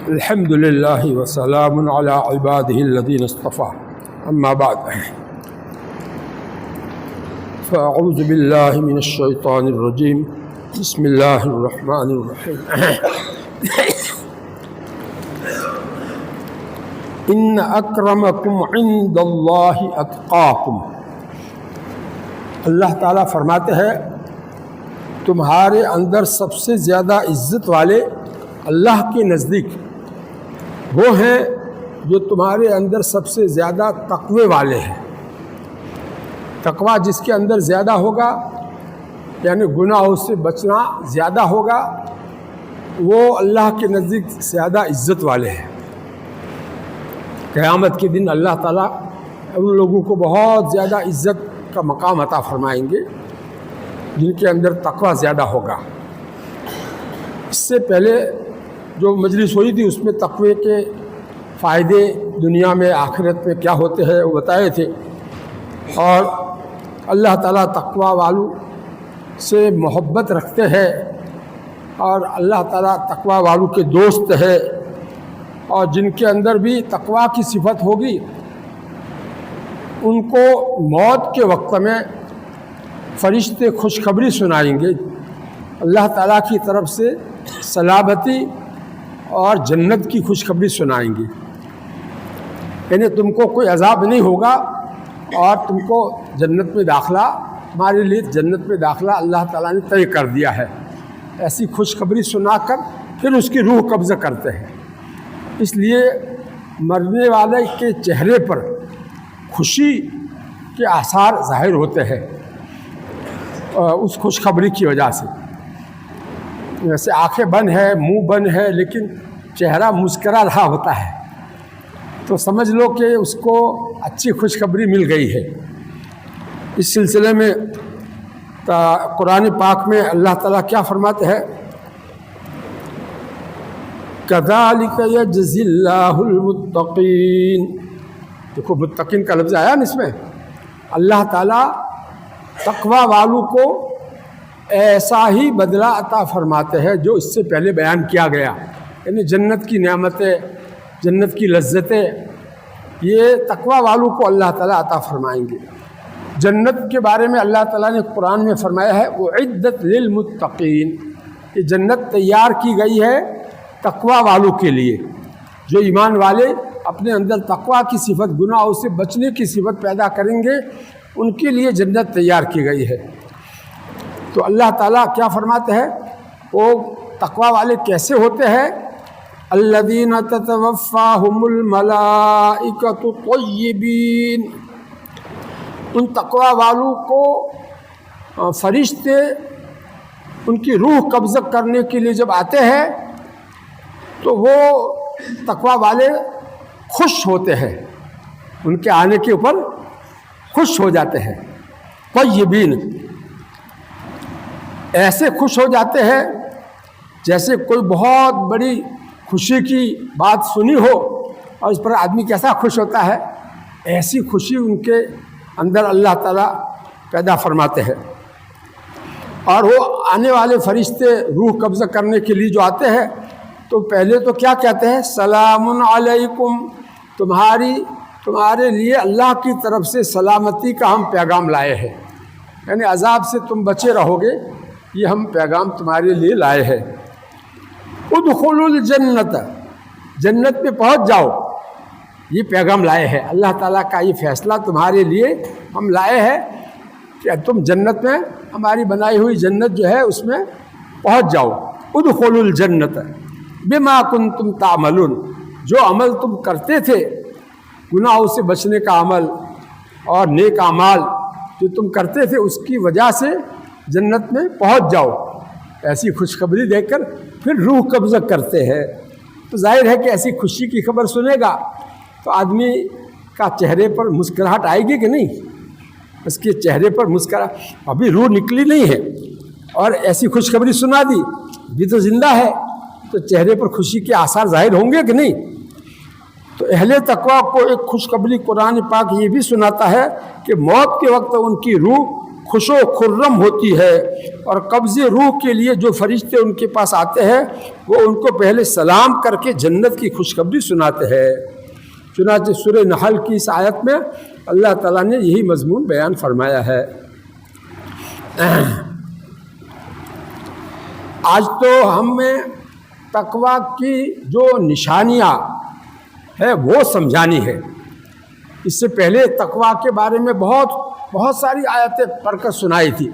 الحمد للہ وسلام علی عبادہ الذین اصطفیٰ اما بعد فاعوذ باللہ من الشیطان الرجیم بسم اللہ الرحمن الرحیم ان اکرمکم عند اللہ اتقاکم۔ اللہ تعالیٰ فرماتے ہیں تمہارے اندر سب سے زیادہ عزت والے اللہ کے نزدیک وہ ہیں جو تمہارے اندر سب سے زیادہ تقوی والے ہیں۔ تقوی جس کے اندر زیادہ ہوگا یعنی گناہوں سے بچنا زیادہ ہوگا وہ اللہ کے نزدیک زیادہ عزت والے ہیں۔ قیامت کے دن اللہ تعالیٰ ان لوگوں کو بہت زیادہ عزت کا مقام عطا فرمائیں گے جن کے اندر تقوی زیادہ ہوگا۔ اس سے پہلے جو مجلس ہوئی تھی اس میں تقوی کے فائدے دنیا میں آخرت میں کیا ہوتے ہیں وہ بتائے تھے، اور اللہ تعالیٰ تقوی والوں سے محبت رکھتے ہیں اور اللہ تعالیٰ تقوی والوں کے دوست ہے، اور جن کے اندر بھی تقوی کی صفت ہوگی ان کو موت کے وقت میں فرشتے خوشخبری سنائیں گے، اللہ تعالیٰ کی طرف سے سلامتی اور جنت کی خوشخبری سنائیں گے۔ یعنی تم کو کوئی عذاب نہیں ہوگا اور تم کو جنت میں داخلہ، تمہارے لیے جنت میں داخلہ اللہ تعالیٰ نے طے کر دیا ہے۔ ایسی خوشخبری سنا کر پھر اس کی روح قبضہ کرتے ہیں۔ اس لیے مرنے والے کے چہرے پر خوشی کے آثار ظاہر ہوتے ہیں اس خوشخبری کی وجہ سے۔ ویسے آنکھیں بند ہے، منہ بند ہے، لیکن چہرہ مسکرا رہا ہوتا ہے تو سمجھ لو کہ اس کو اچھی خوشخبری مل گئی ہے۔ اس سلسلے میں قرآن پاک میں اللہ تعالیٰ کیا فرماتے ہیں؟ کذالک یجزی اللہ المتقین۔ دیکھو متقین کا لفظ آیا نا اس میں۔ اللہ تعالیٰ تقوی والوں کو ایسا ہی بدلہ عطا فرماتے ہیں جو اس سے پہلے بیان کیا گیا، یعنی جنت کی نعمتیں، جنت کی لذتیں، یہ تقوی والوں کو اللہ تعالیٰ عطا فرمائیں گے۔ جنت کے بارے میں اللہ تعالیٰ نے قرآن میں فرمایا ہے اعدت للمتقین، یہ جنت تیار کی گئی ہے تقوی والوں کے لیے۔ جو ایمان والے اپنے اندر تقوی کی صفت، گناہوں سے بچنے کی صفت پیدا کریں گے ان کے لیے جنت تیار کی گئی ہے۔ تو اللہ تعالیٰ کیا فرماتے ہیں؟ وہ تقوی والے کیسے ہوتے ہیں؟ الذین تتوفاہم الملائکۃ طیبین۔ ان تقوی والوں کو فرشتے ان کی روح قبضہ کرنے کے لیے جب آتے ہیں تو وہ تقوی والے خوش ہوتے ہیں، ان کے آنے کے اوپر خوش ہو جاتے ہیں۔ طیبین، ایسے خوش ہو جاتے ہیں جیسے کوئی بہت بڑی خوشی کی بات سنی ہو اور اس پر آدمی کیسا خوش ہوتا ہے، ایسی خوشی ان کے اندر اللہ تعالیٰ پیدا فرماتے ہیں۔ اور وہ آنے والے فرشتے روح قبضہ کرنے کے لیے جو آتے ہیں تو پہلے تو کیا کہتے ہیں؟ سلام علیکم، تمہارے لیے اللہ کی طرف سے سلامتی کا ہم پیغام لائے ہیں، یعنی عذاب سے تم بچے رہو گے، یہ ہم پیغام تمہارے لیے لائے ہیں۔ ادخلوا الجنت، جنت میں پہنچ جاؤ، یہ پیغام لائے ہیں۔ اللہ تعالیٰ کا یہ فیصلہ تمہارے لیے ہم لائے ہیں کہ تم جنت میں، ہماری بنائی ہوئی جنت جو ہے اس میں پہنچ جاؤ۔ ادخلوا الجنت بما کنتم تعملون، جو عمل تم کرتے تھے، گناہوں سے بچنے کا عمل اور نیک اعمال جو تم کرتے تھے اس کی وجہ سے جنت میں پہنچ جاؤ۔ ایسی خوشخبری دے کر پھر روح قبضہ کرتے ہیں۔ تو ظاہر ہے کہ ایسی خوشی کی خبر سنے گا تو آدمی کا چہرے پر مسکراہٹ آئے گی کہ نہیں؟ اس کے چہرے پر مسکراہٹ، ابھی روح نکلی نہیں ہے اور ایسی خوشخبری سنا دی، بھی تو زندہ ہے، تو چہرے پر خوشی کے آثار ظاہر ہوں گے کہ نہیں؟ تو اہل تقوی کو ایک خوشخبری قرآن پاک یہ بھی سناتا ہے کہ موت کے وقت ان کی روح خوش و خرم ہوتی ہے، اور قبض روح کے لیے جو فرشتے ان کے پاس آتے ہیں وہ ان کو پہلے سلام کر کے جنت کی خوشخبری سناتے ہیں۔ چنانچہ سورہ نحل کی اس آیت میں اللہ تعالیٰ نے یہی مضمون بیان فرمایا ہے۔ آج تو ہمیں تقویٰ کی جو نشانیاں ہے وہ سمجھانی ہے۔ اس سے پہلے تقویٰ کے بارے میں بہت ساری آیتیں پڑھ کر سنائی تھی۔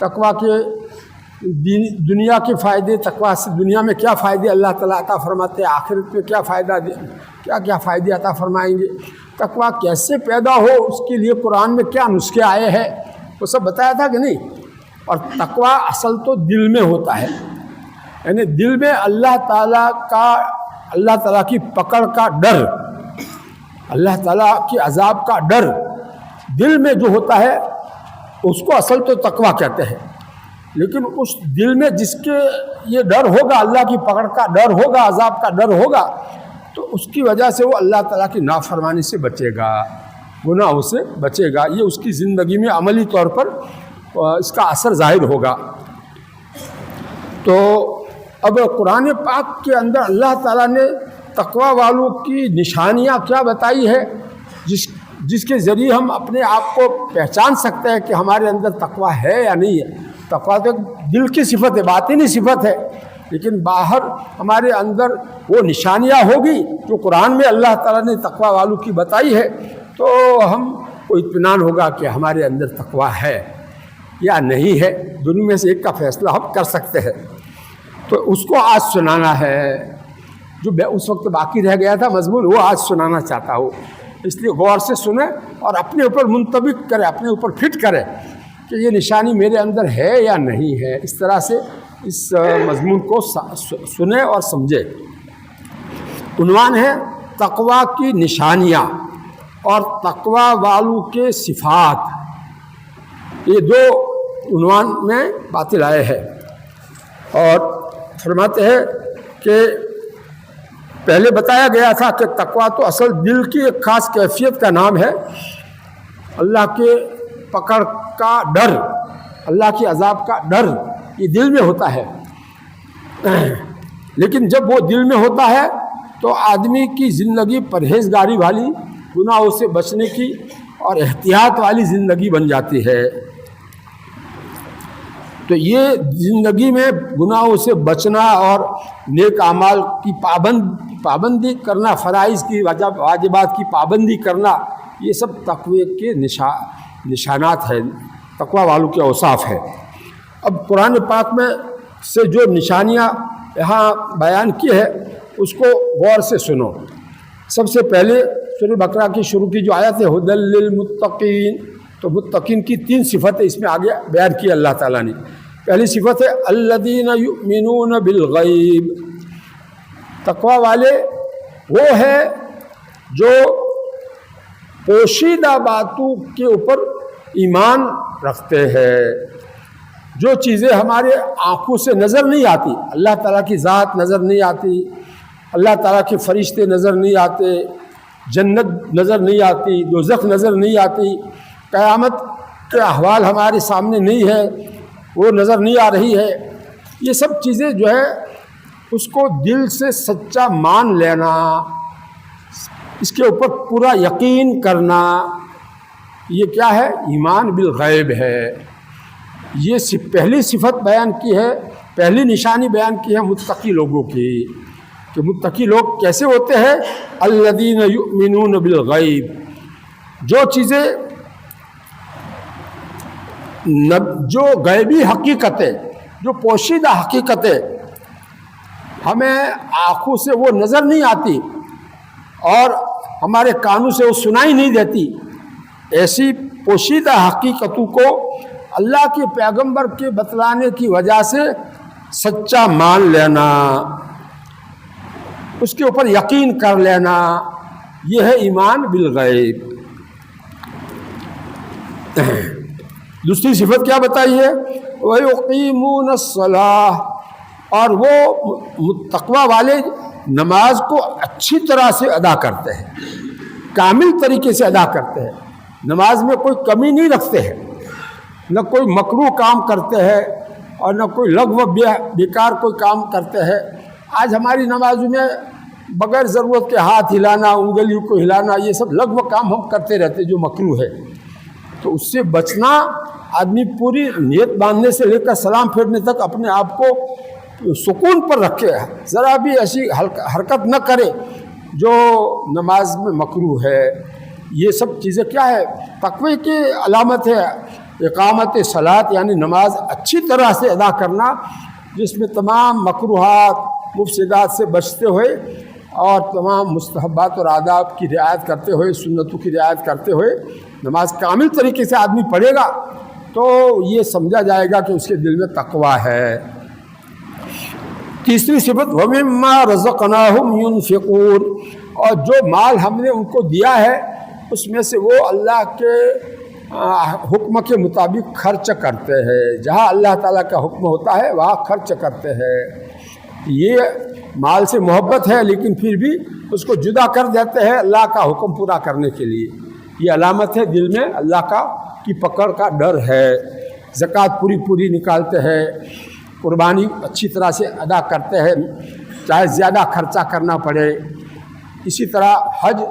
تقویٰ کے دنیا کے فائدے، تقویٰ سے دنیا میں کیا فائدے اللہ تعالیٰ عطا فرماتے ہیں، آخرت میں کیا کیا فائدے عطا فرمائیں گے، تقویٰ کیسے پیدا ہو، اس کے لیے قرآن میں کیا نسخے آئے ہیں، وہ سب بتایا تھا کہ نہیں۔ اور تقویٰ اصل تو دل میں ہوتا ہے، یعنی دل میں اللہ تعالیٰ کی پکڑ کا ڈر، اللہ تعالیٰ کی عذاب کا ڈر دل میں جو ہوتا ہے اس کو اصل تو تقویٰ کہتے ہیں۔ لیکن اس دل میں جس کے یہ ڈر ہوگا، اللہ کی پکڑ کا ڈر ہوگا، عذاب کا ڈر ہوگا، تو اس کی وجہ سے وہ اللہ تعالیٰ کی نافرمانی سے بچے گا، گناہوں سے بچے گا۔ یہ اس کی زندگی میں عملی طور پر اس کا اثر ظاہر ہوگا۔ تو اب قرآن پاک کے اندر اللہ تعالیٰ نے تقویٰ والوں کی نشانیاں کیا بتائی ہے، جس کے ذریعے ہم اپنے آپ کو پہچان سکتے ہیں کہ ہمارے اندر تقویٰ ہے یا نہیں ہے۔ تقویٰ تو دل کی صفت ہے، باطنی صفت ہے، لیکن باہر ہمارے اندر وہ نشانیاں ہوگی جو قرآن میں اللہ تعالیٰ نے تقویٰ والوں کی بتائی ہے، تو ہم کو اطمینان ہوگا کہ ہمارے اندر تقویٰ ہے یا نہیں ہے۔ دونوں میں سے ایک کا فیصلہ ہم کر سکتے ہیں۔ تو اس کو آج سنانا ہے، جو اس وقت باقی رہ گیا تھا مضمون، وہ آج سنانا چاہتا ہوں۔ اس لیے غور سے سنیں اور اپنے اوپر منطبق کریں، اپنے اوپر فٹ کریں کہ یہ نشانی میرے اندر ہے یا نہیں ہے۔ اس طرح سے اس مضمون کو سنیں اور سمجھیں۔ عنوان ہے تقویٰ کی نشانیاں اور تقویٰ والوں کے صفات۔ یہ دو عنوان میں باتیں لائے ہیں، اور فرماتے ہیں کہ پہلے بتایا گیا تھا کہ تقویٰ تو اصل دل کی ایک خاص کیفیت کا نام ہے۔ اللہ کے پکڑ کا ڈر، اللہ کی عذاب کا ڈر یہ دل میں ہوتا ہے، لیکن جب وہ دل میں ہوتا ہے تو آدمی کی زندگی پرہیزگاری والی، گناہوں سے بچنے کی اور احتیاط والی زندگی بن جاتی ہے۔ تو یہ زندگی میں گناہوں سے بچنا اور نیک اعمال کی پابندی کرنا، فرائض کی واجبات کی پابندی کرنا، یہ سب تقوی کے نشانات ہیں، تقویٰ والوں کے اوصاف ہے۔ اب قرآن پاک میں سے جو نشانیاں یہاں بیان کی ہے اس کو غور سے سنو۔ سب سے پہلے سورہ بقرہ کی شروع کی جو آیت ہے ھدی للمتقین، تو متقین کی 3 صفتیں اس میں آگے بیان کی اللہ تعالیٰ نے۔ پہلی صفت ہے الذین یؤمنون بالغیب۔ تقویٰ والے وہ ہے جو پوشیدہ باتوں کے اوپر ایمان رکھتے ہیں، جو چیزیں ہمارے آنکھوں سے نظر نہیں آتی، اللہ تعالیٰ کی ذات نظر نہیں آتی، اللہ تعالیٰ کے فرشتے نظر نہیں آتے، جنت نظر نہیں آتی، دوزخ نظر نہیں آتی، قیامت کے احوال ہمارے سامنے نہیں ہے، وہ نظر نہیں آ رہی ہے۔ یہ سب چیزیں جو ہے اس کو دل سے سچا مان لینا، اس کے اوپر پورا یقین کرنا، یہ کیا ہے؟ ایمان بالغیب ہے۔ یہ پہلی صفت بیان کی ہے، پہلی نشانی بیان کی ہے متقی لوگوں کی، کہ متقی لوگ کیسے ہوتے ہیں؟ الذین یؤمنون بالغیب، جو چیزیں جو غیبی حقیقتیں، جو پوشیدہ حقیقتیں ہمیں آنکھوں سے وہ نظر نہیں آتی اور ہمارے کانوں سے وہ سنائی نہیں دیتی، ایسی پوشیدہ حقیقتوں کو اللہ کے پیغمبر کے بتلانے کی وجہ سے سچا مان لینا، اس کے اوپر یقین کر لینا، یہ ہے ایمان بالغیب۔ دوسری صفت کیا بتائی ہے؟ وَيُقِيمُونَ الصَّلَاةَ، اور وہ تقویٰ والے نماز کو اچھی طرح سے ادا کرتے ہیں، کامل طریقے سے ادا کرتے ہیں، نماز میں کوئی کمی نہیں رکھتے ہیں۔ نہ کوئی مکروہ کام کرتے ہیں اور نہ کوئی لغو بیکار کوئی کام کرتے ہیں۔ آج ہماری نمازوں میں بغیر ضرورت کے ہاتھ ہلانا، انگلیوں کو ہلانا، یہ سب لغو کام ہم کرتے رہتے جو مکروہ ہے۔ تو اس سے بچنا، آدمی پوری نیت باندھنے سے لے کر سلام پھیرنے تک اپنے آپ کو سکون پر رکھے، ذرا بھی ایسی حرکت نہ کرے جو نماز میں مکروہ ہے۔ یہ سب چیزیں کیا ہے؟ تقوی کی علامت ہے۔ اقامت صلاۃ یعنی نماز اچھی طرح سے ادا کرنا، جس میں تمام مکروہات مفسدات سے بچتے ہوئے اور تمام مستحبات اور آداب کی رعایت کرتے ہوئے، سنتوں کی رعایت کرتے ہوئے نماز کامل طریقے سے آدمی پڑھے گا تو یہ سمجھا جائے گا کہ اس کے دل میں تقویٰ ہے۔ تیسری صفت وَمِمَّا رَزَقْنَاهُمْ يُنْفِقُونَ، اور جو مال ہم نے ان کو دیا ہے اس میں سے وہ اللہ کے حکم کے مطابق خرچ کرتے ہیں۔ جہاں اللہ تعالیٰ کا حکم ہوتا ہے وہاں خرچ کرتے ہیں۔ یہ مال سے محبت ہے لیکن پھر بھی اس کو جدا کر دیتے ہیں اللہ کا حکم پورا کرنے کے لیے۔ یہ علامت ہے دل میں اللہ کی پکڑ کا ڈر ہے۔ زکوٰۃ پوری نکالتے ہیں، قربانی اچھی طرح سے ادا کرتے ہیں چاہے زیادہ خرچہ کرنا پڑے۔ اسی طرح حج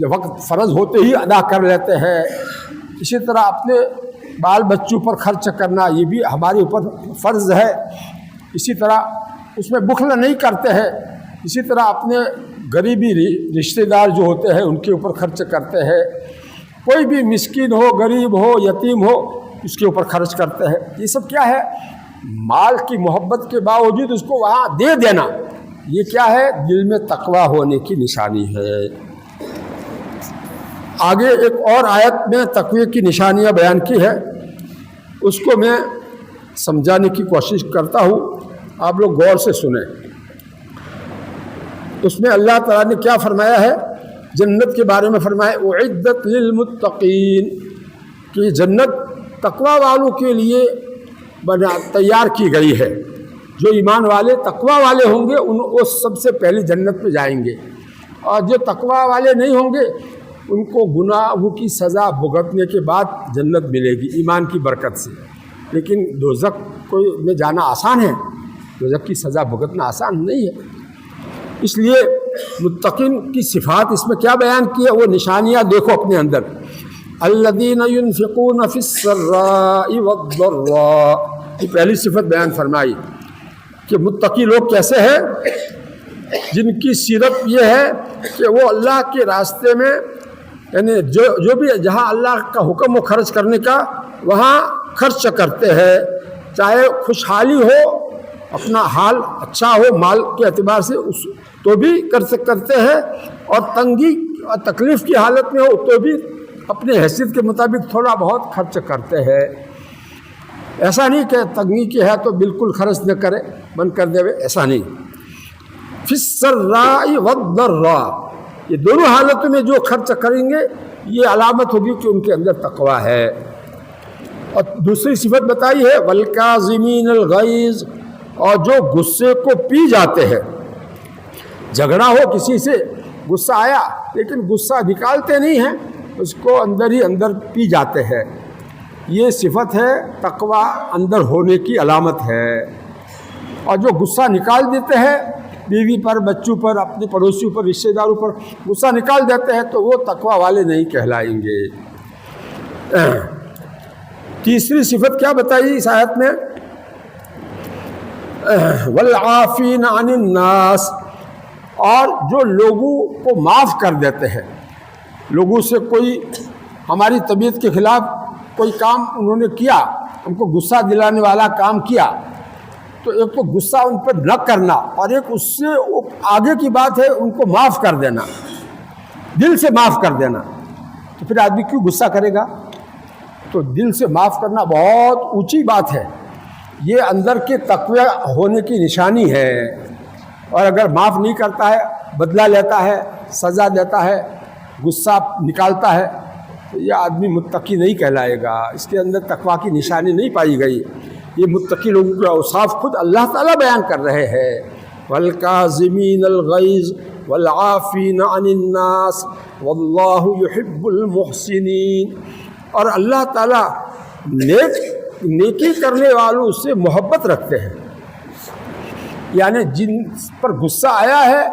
وقت فرض ہوتے ہی ادا کر لیتے ہیں۔ اسی طرح اپنے بال بچوں پر خرچ کرنا یہ بھی ہمارے اوپر فرض ہے۔ اسی طرح اس میں بخل نہیں کرتے ہیں۔ اسی طرح اپنے غریبی رشتہ دار جو ہوتے ہیں ان کے اوپر خرچ کرتے ہیں۔ کوئی بھی مسکین ہو، غریب ہو، یتیم ہو، اس کے اوپر خرچ کرتے ہیں۔ یہ سب کیا ہے؟ مال کی محبت کے باوجود اس کو وہاں دے دینا، یہ کیا ہے؟ دل میں تقویٰ ہونے کی نشانی ہے۔ آگے ایک اور آیت میں تقوی کی نشانیاں بیان کی ہے، اس کو میں سمجھانے کی کوشش کرتا ہوں، آپ لوگ غور سے سنیں۔ اس میں اللہ تعالیٰ نے کیا فرمایا ہے؟ جنت کے بارے میں فرمایا اعدت للمتقین، کہ جنت تقوی والوں کے لیے تیار کی گئی ہے۔ جو ایمان والے تقوی والے ہوں گے وہ سب سے پہلے جنت میں جائیں گے، اور جو تقوی والے نہیں ہوں گے ان کو گناہوں کی سزا بھگتنے کے بعد جنت ملے گی ایمان کی برکت سے۔ لیکن دوزخ میں جانا آسان ہے؟ دوزخ کی سزا بھگتنا آسان نہیں ہے۔ اس لیے متقین کی صفات اس میں کیا بیان کی ہے؟ وہ نشانیاں دیکھو اپنے اندر۔ الذین ينفقون فی السراء والضراء، یہ پہلی صفت بیان فرمائی کہ متقی لوگ کیسے ہیں؟ جن کی سیرت یہ ہے کہ وہ اللہ کے راستے میں، یعنی جو بھی جہاں اللہ کا حکم ہو خرچ کرنے کا وہاں خرچ کرتے ہیں، چاہے خوشحالی ہو، اپنا حال اچھا ہو مال کے اعتبار سے تو بھی کرتے ہیں، اور تنگی اور تکلیف کی حالت میں ہو تو بھی اپنے حیثیت کے مطابق تھوڑا بہت خرچ کرتے ہیں۔ ایسا نہیں کہ تنگی کی ہے تو بالکل خرچ نہ کرے، بند کر دے، ایسا نہیں۔ فی السراء والضراء، یہ دونوں حالتوں میں جو خرچ کریں گے یہ علامت ہوگی کہ ان کے اندر تقویٰ ہے۔ اور دوسری صفت بتائی ہے والکاظمین الغیظ، اور جو غصے کو پی جاتے ہیں۔ جھگڑا ہو کسی سے، غصہ آیا لیکن غصہ نکالتے نہیں ہیں، اس کو اندر ہی اندر پی جاتے ہیں۔ یہ صفت ہے تقویٰ اندر ہونے کی علامت ہے۔ اور جو غصہ نکال دیتے ہیں بیوی پر، بچوں پر، اپنے پڑوسیوں پر، رشتہ داروں پر غصہ نکال دیتے ہیں تو وہ تقویٰ والے نہیں کہلائیں گے۔ تیسری صفت کیا بتائی اس آیت میں؟ والعافین عن الناس، اور جو لوگوں کو معاف کر دیتے ہیں۔ لوگوں سے کوئی ہماری طبیعت کے خلاف کوئی کام انہوں نے کیا، ہم کو غصہ دلانے والا کام کیا، تو ایک تو غصہ ان پر نہ کرنا، اور ایک اس سے آگے کی بات ہے ان کو معاف کر دینا، دل سے معاف کر دینا۔ تو پھر آدمی کیوں غصہ کرے گا؟ تو دل سے معاف کرنا بہت اونچی بات ہے، یہ اندر کے تقوی ہونے کی نشانی ہے۔ اور اگر معاف نہیں کرتا ہے، بدلہ لیتا ہے، سزا دیتا ہے، غصہ نکالتا ہے، تو یہ آدمی متقی نہیں کہلائے گا، اس کے اندر تقوی کی نشانی نہیں پائی گئی۔ یہ متقی لوگوں کے اوصاف خود اللہ تعالیٰ بیان کر رہے ہیں، والکاظمین الغیظ والعافین عن الناس واللہ یحب المحسنین۔ اور اللہ تعالیٰ نیک نیکی کرنے والوں سے محبت رکھتے ہیں، یعنی جن پر غصہ آیا ہے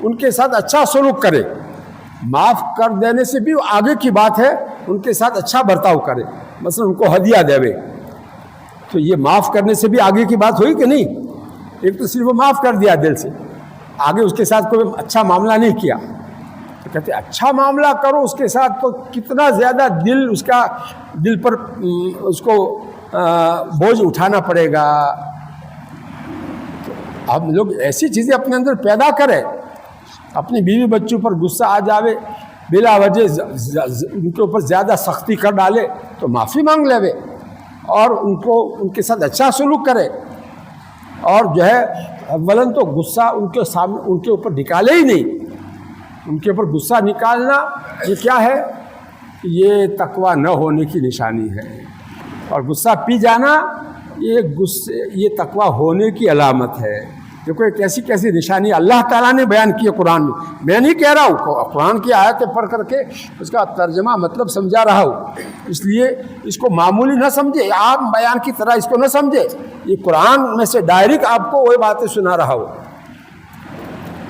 ان کے ساتھ اچھا سلوک کرے، معاف کر دینے سے بھی آگے کی بات ہے، ان کے ساتھ اچھا برتاؤ کرے، مثلا ان کو ہدیہ دے، تو یہ معاف کرنے سے بھی آگے کی بات ہوئی کہ نہیں؟ ایک تو صرف وہ معاف کر دیا دل سے، آگے اس کے ساتھ کوئی اچھا معاملہ نہیں کیا، تو کہتے اچھا معاملہ کرو اس کے ساتھ تو کتنا زیادہ اس کا دل پر اس کو بوجھ اٹھانا پڑے گا۔ ہم لوگ ایسی چیزیں اپنے اندر پیدا کریں، اپنی بیوی بچوں پر غصہ آ جاوے، بلا وجہ ان کے اوپر زیادہ سختی کر ڈالے تو معافی مانگ لے، اور ان کے ساتھ اچھا سلوک کرے، اور جو ہے اولاً تو غصہ ان کے اوپر نکالے ہی نہیں۔ ان کے اوپر غصہ نکالنا یہ کیا ہے؟ یہ تقویٰ نہ ہونے کی نشانی ہے، اور غصہ پی جانا یہ تقویٰ ہونے کی علامت ہے۔ دیکھو ایک ایسی نشانی اللہ تعالیٰ نے بیان کی ہے قرآن میں نہیں کہہ رہا ہوں، قرآن کی آیتیں پڑھ کر کے اس کا ترجمہ مطلب سمجھا رہا ہوں، اس لیے اس کو معمولی نہ سمجھے، عام بیان کی طرح اس کو نہ سمجھے، یہ قرآن میں سے ڈائریکٹ آپ کو وہی باتیں سنا رہا ہوں۔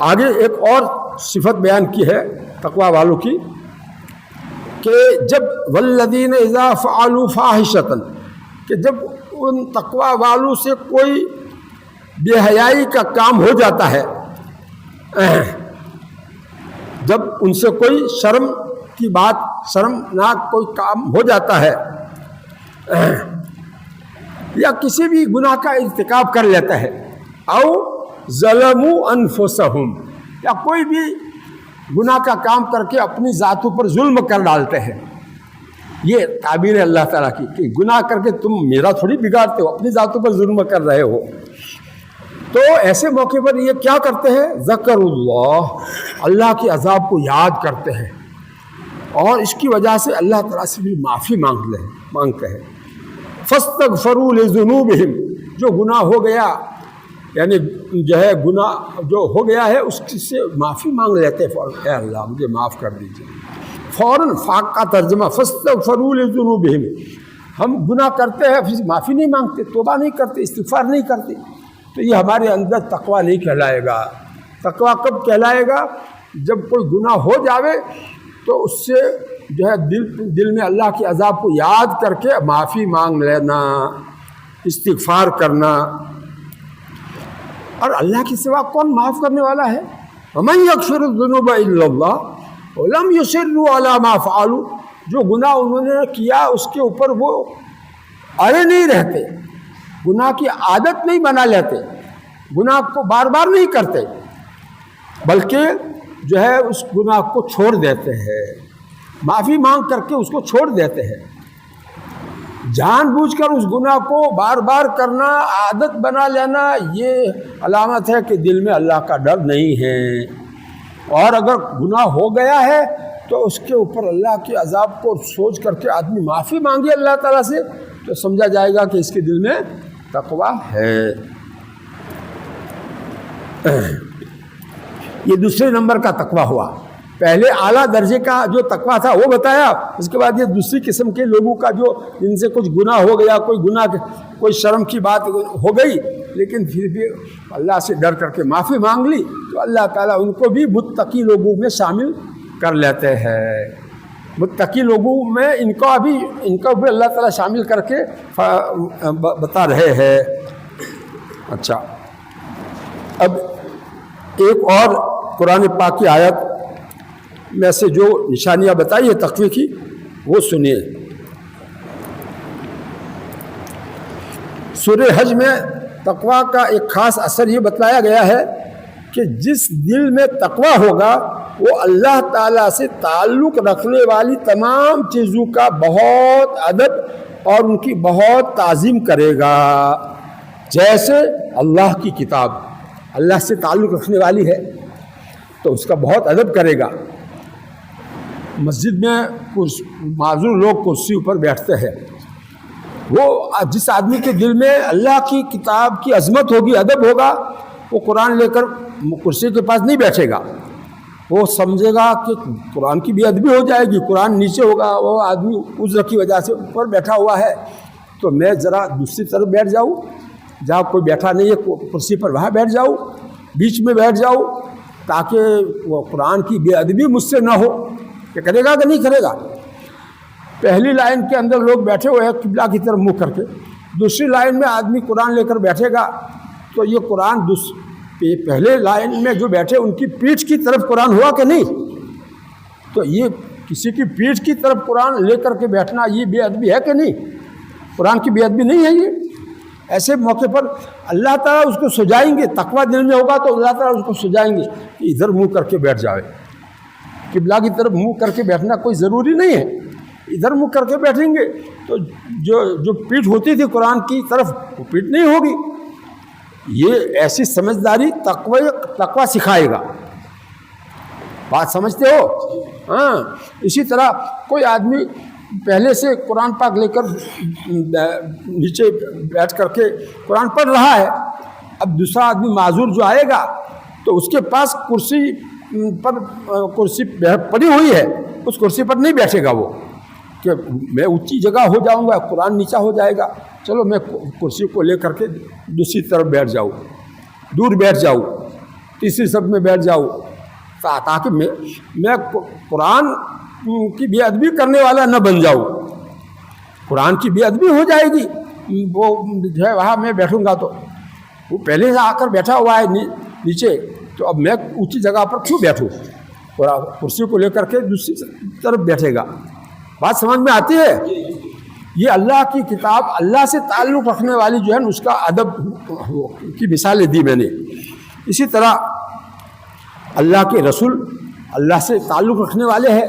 آگے ایک اور صفت بیان کی ہے تقویٰ والوں کی کہ جب والذین اذا فعلوا فاحشۃ، کہ جب ان تقویٰ والوں سے کوئی بے حیائی کا کام ہو جاتا ہے، جب ان سے کوئی شرم کی بات، شرمناک کوئی کام ہو جاتا ہے، یا کسی بھی گناہ کا ارتکاب کر لیتا ہے، او ظلموا انفسہم، یا کوئی بھی گناہ کا کام کر کے اپنی ذاتوں پر ظلم کر ڈالتے ہیں، یہ تعبیر ہے اللہ تعالیٰ کی کہ گناہ کر کے تم میرا تھوڑی بگاڑتے ہو، اپنی ذاتوں پر ظلم کر رہے ہو، تو ایسے موقع پر یہ کیا کرتے ہیں؟ ذکر اللہ کے عذاب کو یاد کرتے ہیں، اور اس کی وجہ سے اللہ تعالیٰ سے بھی معافی مانگتے ہیں۔ فاستغفروا لذنوبہم، جو گناہ ہو گیا، یعنی جو ہے گناہ جو ہو گیا ہے اس سے معافی مانگ لیتے ہیں فوراً، اے اللہ مجھے معاف کر دیجیے، فوراً۔ فاق کا ترجمہ فاستغفروا لذنوبہم، ہم گناہ کرتے ہیں پھر معافی نہیں مانگتے، توبہ نہیں کرتے، استغفار نہیں کرتے، تو یہ ہمارے اندر تقویٰ نہیں کہلائے گا۔ تقویٰ کب کہلائے گا؟ جب کوئی گناہ ہو جاوے تو اس سے جو ہے دل میں اللہ کے عذاب کو یاد کر کے معافی مانگ لینا، استغفار کرنا۔ اور اللہ کے سوا کون معاف کرنے والا ہے؟ وَمَن يَغْفِرُ الذُّنُوبَ إِلَّا اللَّهُ وَلَمْ يُصِرُّوا عَلَى مَا فَعَلُوا، جو گناہ انہوں نے کیا اس کے اوپر وہ اڑے نہیں رہتے، گناہ کی عادت نہیں بنا لیتے، گناہ کو بار بار نہیں کرتے، بلکہ جو ہے اس گناہ کو چھوڑ دیتے ہیں، معافی مانگ کر کے اس کو چھوڑ دیتے ہیں۔ جان بوجھ کر اس گناہ کو بار بار کرنا، عادت بنا لینا، یہ علامت ہے کہ دل میں اللہ کا ڈر نہیں ہے، اور اگر گناہ ہو گیا ہے تو اس کے اوپر اللہ کے عذاب کو سوچ کر کے آدمی معافی مانگے اللہ تعالیٰ سے، تو سمجھا جائے گا کہ اس کے دل میں تقویٰ ہے۔ یہ دوسرے نمبر کا تقویٰ ہوا۔ پہلے اعلیٰ درجے کا جو تقویٰ تھا وہ بتایا، اس کے بعد یہ دوسری قسم کے لوگوں کا جو جن سے کچھ گناہ ہو گیا، کوئی شرم کی بات ہو گئی، لیکن پھر بھی اللہ سے ڈر کر کے معافی مانگ لی، تو اللہ تعالیٰ ان کو بھی متقی لوگوں میں شامل کر لیتے ہیں۔ متقی لوگوں میں ان کو بھی اللہ تعالیٰ شامل کر کے بتا رہے ہیں۔ اچھا، اب ایک اور قرآن پاک کی آیت میں سے جو نشانیاں بتائی ہے تقوی کی، وہ سنیے۔ سورہ حج میں تقوی کا ایک خاص اثر یہ بتلایا گیا ہے کہ جس دل میں تقوی ہوگا وہ اللہ تعالیٰ سے تعلق رکھنے والی تمام چیزوں کا بہت ادب اور ان کی بہت تعظیم کرے گا۔ جیسے اللہ کی کتاب اللہ سے تعلق رکھنے والی ہے تو اس کا بہت ادب کرے گا۔ مسجد میں کچھ معذور لوگ کرسی اوپر بیٹھتے ہیں، وہ جس آدمی کے دل میں اللہ کی کتاب کی عظمت ہوگی، ادب ہوگا، وہ قرآن لے کر کرسی کے پاس نہیں بیٹھے گا، وہ سمجھے گا کہ قرآن کی بھی ادبی ہو جائے گی، قرآن نیچے ہوگا، وہ آدمی عذر کی وجہ سے اوپر بیٹھا ہوا ہے، تو میں ذرا دوسری طرف بیٹھ جاؤں، جہاں کوئی بیٹھا نہیں ہے کرسی پر، وہاں بیٹھ جاؤں، بیچ میں بیٹھ جاؤں، تاکہ وہ قرآن کی بے ادبی مجھ سے نہ ہو۔ کہ کرے گا کہ نہیں کرے گا؟ پہلی لائن کے اندر لوگ بیٹھے ہوئے ہیں قبلہ کی طرف منہ کر کے، دوسری لائن میں آدمی قرآن لے کر بیٹھے گا، تو یہ قرآن پہلے لائن میں جو بیٹھے ان کی پیٹھ کی طرف قرآن ہوا کہ نہیں؟ تو یہ کسی کی پیٹھ کی طرف قرآن لے کر کے بیٹھنا یہ بے ادبی ہے کہ نہیں؟ قرآن کی بے ادبی نہیں ہے یہ؟ ایسے موقع پر اللہ تعالیٰ اس کو سجائیں گے، تقویٰ دل میں ہوگا تو اللہ تعالیٰ اس کو سجائیں گے کہ ادھر منہ کر کے بیٹھ جاوے۔ قبلہ کی طرف منہ کر کے بیٹھنا کوئی ضروری نہیں ہے، ادھر منہ کر کے بیٹھیں گے تو جو پیٹھ ہوتی تھی قرآن کی طرف وہ پیٹھ نہیں ہوگی۔ یہ ایسی سمجھداری تقویٰ سکھائے گا۔ بات سمجھتے ہو؟ ہاں، اسی طرح کوئی آدمی پہلے سے قرآن پاک لے کر نیچے بیٹھ کر کے قرآن پڑھ رہا ہے، اب دوسرا آدمی معذور جو آئے گا تو اس کے پاس کرسی پڑی ہوئی ہے، اس کرسی پر نہیں بیٹھے گا وہ کہ میں اونچی جگہ ہو جاؤں گا، قرآن نیچا ہو جائے گا، چلو میں کرسی کو لے کر کے دوسری طرف بیٹھ جاؤں، دور بیٹھ جاؤں، تیسری صف میں بیٹھ جاؤں، تاکہ میں قرآن کی بے ادبی کرنے والا نہ بن جاؤں۔ قرآن کی بے ادبی ہو جائے گی، وہ جو ہے وہاں میں بیٹھوں گا تو وہ پہلے سے آ کر بیٹھا ہوا ہے نیچے، تو اب میں اونچی جگہ پر کیوں بیٹھوں؟ کرسی کو لے کر کے دوسری طرف بیٹھے گا۔ بات سمجھ میں آتی ہے؟ یہ اللہ کی کتاب اللہ سے تعلق رکھنے والی جو ہے اس کا ادب کی مثالیں دی میں نے۔ اسی طرح اللہ کے رسول اللہ سے تعلق رکھنے والے ہیں